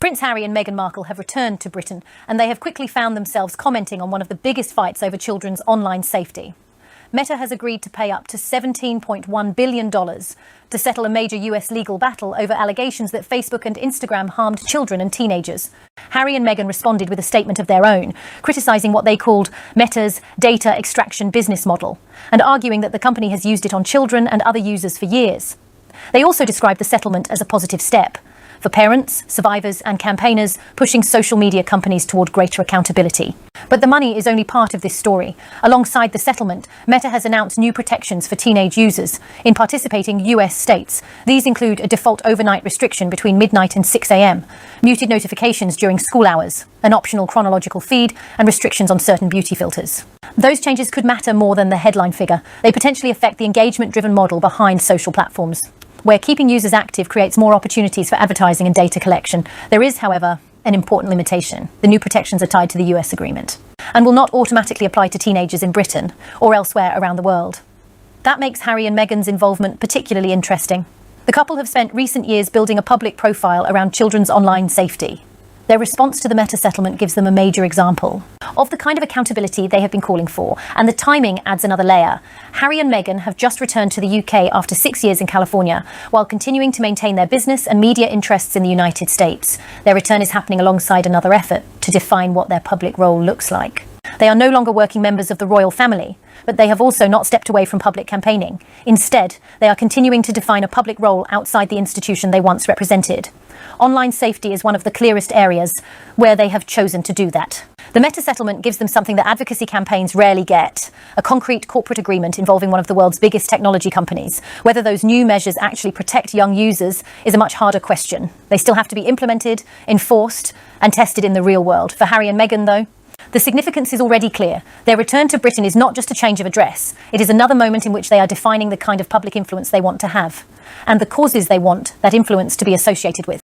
Prince Harry and Meghan Markle have returned to Britain, and they have quickly found themselves commenting on one of the biggest fights over children's online safety. Meta has agreed to pay up to $17.1 billion to settle a major US legal battle over allegations that Facebook and Instagram harmed children and teenagers. Harry and Meghan responded with a statement of their own, criticising what they called Meta's data extraction business model, and arguing that the company has used it on children and other users for years. They also described the settlement as a positive step for parents, survivors and campaigners, pushing social media companies toward greater accountability. But the money is only part of this story. Alongside the settlement, Meta has announced new protections for teenage users in participating US states. These include a default overnight restriction between midnight and 6 a.m., muted notifications during school hours, an optional chronological feed, and restrictions on certain beauty filters. Those changes could matter more than the headline figure. They potentially affect the engagement-driven model behind social platforms, where keeping users active creates more opportunities for advertising and data collection. There is, however, an important limitation. The new protections are tied to the US agreement and will not automatically apply to teenagers in Britain or elsewhere around the world. That makes Harry and Meghan's involvement particularly interesting. The couple have spent recent years building a public profile around children's online safety. Their response to the Meta settlement gives them a major example of the kind of accountability they have been calling for, and the timing adds another layer. Harry and Meghan have just returned to the UK after 6 years in California, while continuing to maintain their business and media interests in the United States. Their return is happening alongside another effort to define what their public role looks like. They are no longer working members of the royal family, but they have also not stepped away from public campaigning. Instead, they are continuing to define a public role outside the institution they once represented. Online safety is one of the clearest areas where they have chosen to do that. The Meta settlement gives them something that advocacy campaigns rarely get: a concrete corporate agreement involving one of the world's biggest technology companies. Whether those new measures actually protect young users is a much harder question. They still have to be implemented, enforced, and tested in the real world. For Harry and Meghan, though, the significance is already clear. Their return to Britain is not just a change of address. It is another moment in which they are defining the kind of public influence they want to have, and the causes they want that influence to be associated with.